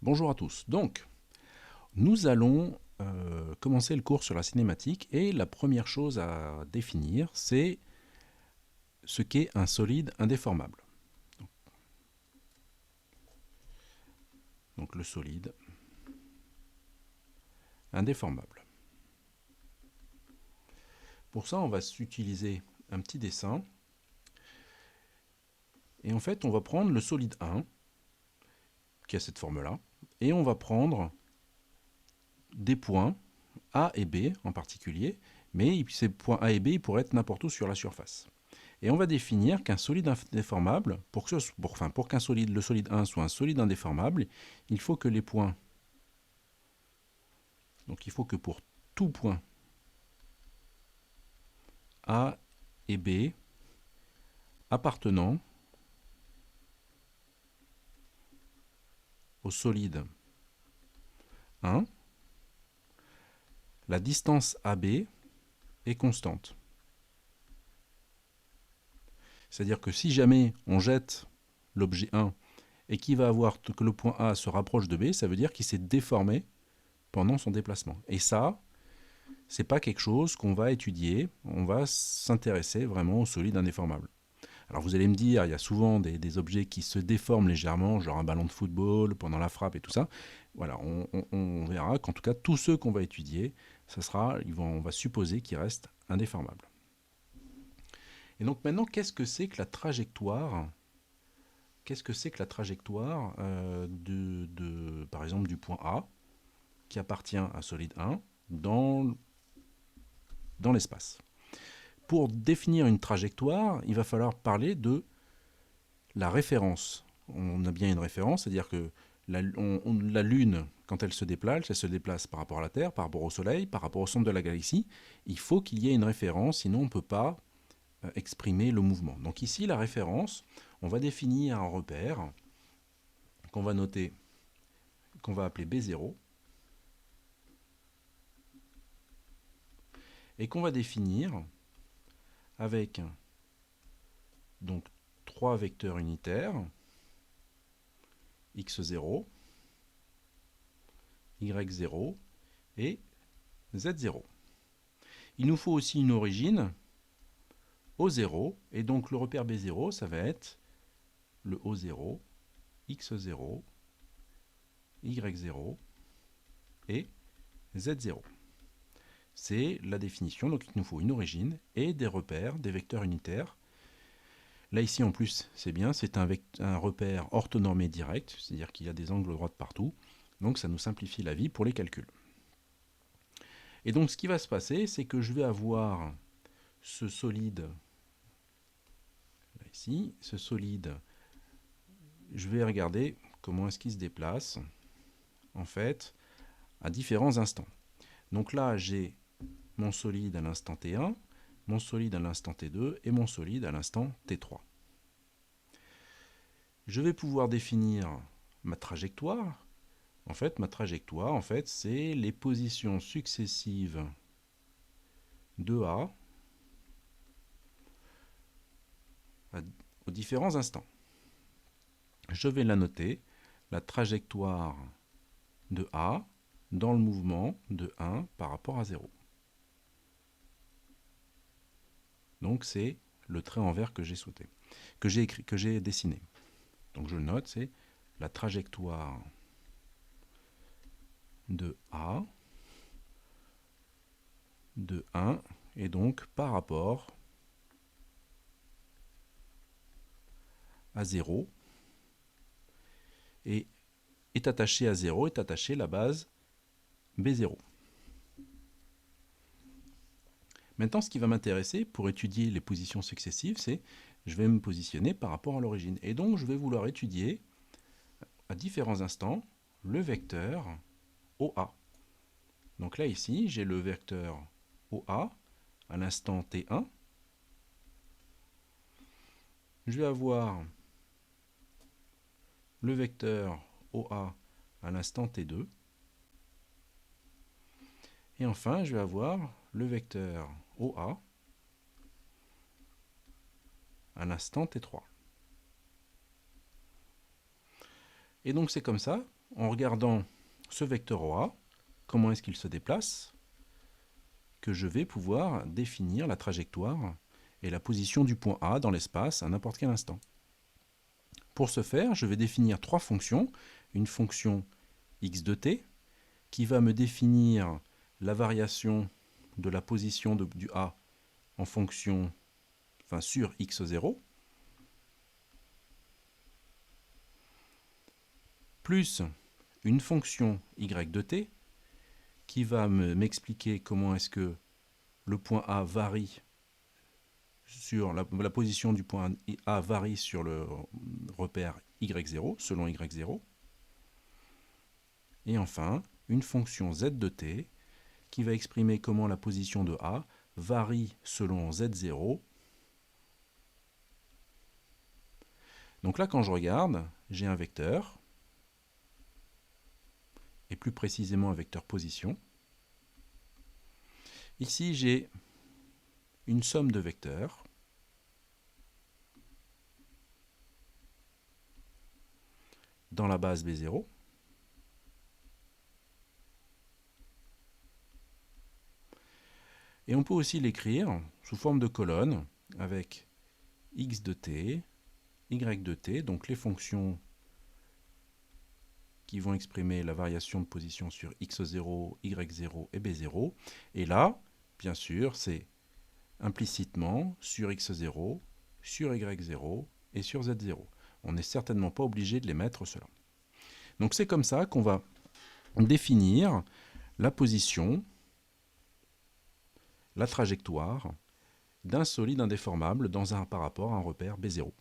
Bonjour à tous. Donc, nous allons commencer le cours sur la cinématique et la première chose à définir, c'est ce qu'est un solide indéformable. Donc le solide indéformable. Pour ça, on va utiliser un petit dessin. Et en fait, on va prendre le solide 1, qui a cette forme-là, et on va prendre des points A et B en particulier, mais ces points A et B ils pourraient être n'importe où sur la surface. Et on va définir qu'un solide indéformable, pour qu'un solide, le solide 1 soit un solide indéformable, il faut que les points, donc il faut que pour tout point A et B appartenant au solide 1, la distance AB est constante. C'est-à-dire que si jamais on jette l'objet 1 et qu'il va avoir que le point A se rapproche de B, ça veut dire qu'il s'est déformé pendant son déplacement. Et ça, c'est pas quelque chose qu'on va étudier, on va s'intéresser vraiment au solide indéformable. Alors vous allez me dire, il y a souvent des objets qui se déforment légèrement, genre un ballon de football pendant la frappe et tout ça. Voilà, on verra qu'en tout cas, tous ceux qu'on va étudier, on va supposer qu'ils restent indéformables. Et donc maintenant, qu'est-ce que c'est que la trajectoire? Qu'est-ce que c'est que la trajectoire par exemple, du point A, qui appartient à solide 1, dans l'espace? Pour définir une trajectoire, il va falloir parler de la référence. On a bien une référence, c'est-à-dire que la Lune, quand elle se déplace par rapport à la Terre, par rapport au Soleil, par rapport au centre de la galaxie. Il faut qu'il y ait une référence, sinon on ne peut pas exprimer le mouvement. Donc ici, la référence, on va définir un repère qu'on va noter, qu'on va appeler B0, et qu'on va définir avec donc 3 vecteurs unitaires, x0, y0 et z0. Il nous faut aussi une origine O0, et donc le repère B0, ça va être le O0, x0, y0 et z0. C'est la définition, donc il nous faut une origine et des repères, des vecteurs unitaires. Là ici en plus, c'est bien, c'est un repère orthonormé direct, c'est-à-dire qu'il y a des angles droits de partout, donc ça nous simplifie la vie pour les calculs. Et donc ce qui va se passer, c'est que je vais avoir ce solide, là ici, ce solide, je vais regarder comment est-ce qu'il se déplace, en fait, à différents instants. Donc là, j'ai mon solide à l'instant T1, mon solide à l'instant T2 et mon solide à l'instant T3. Je vais pouvoir définir ma trajectoire. En fait, ma trajectoire, c'est les positions successives de A aux différents instants. Je vais la noter, la trajectoire de A dans le mouvement de 1 par rapport à 0. Donc c'est le trait envers que j'ai sauté, que j'ai dessiné. Donc je le note, c'est la trajectoire de A de 1 et donc par rapport à 0 et est attaché à 0, est attaché la base B0. Maintenant, ce qui va m'intéresser pour étudier les positions successives, c'est je vais me positionner par rapport à l'origine. Et donc, je vais vouloir étudier à différents instants le vecteur OA. Donc là, ici, j'ai le vecteur OA à l'instant T1. Je vais avoir le vecteur OA à l'instant T2. Et enfin, je vais avoir le vecteur OA à l'instant T3. Et donc c'est comme ça, en regardant ce vecteur OA, comment est-ce qu'il se déplace, que je vais pouvoir définir la trajectoire et la position du point A dans l'espace à n'importe quel instant. Pour ce faire, je vais définir trois fonctions. Une fonction x de t qui va me définir la variation de la position du A en fonction, sur x0, plus une fonction y de t qui va m'expliquer comment est-ce que le point A varie sur la position du point A varie sur le repère y0 selon y0. Et enfin, une fonction z de t qui va exprimer comment la position de A varie selon z0. Donc là, quand je regarde, j'ai un vecteur, et plus précisément un vecteur position. Ici, j'ai une somme de vecteurs. Dans la base B0. Et on peut aussi l'écrire sous forme de colonne avec x de t, y de t, donc les fonctions qui vont exprimer la variation de position sur x0, y0 et b0. Et là, bien sûr, c'est implicitement sur x0, sur y0 et sur z0. On n'est certainement pas obligé de les mettre cela. Donc c'est comme ça qu'on va définir la position, la trajectoire d'un solide indéformable par rapport à un repère B0.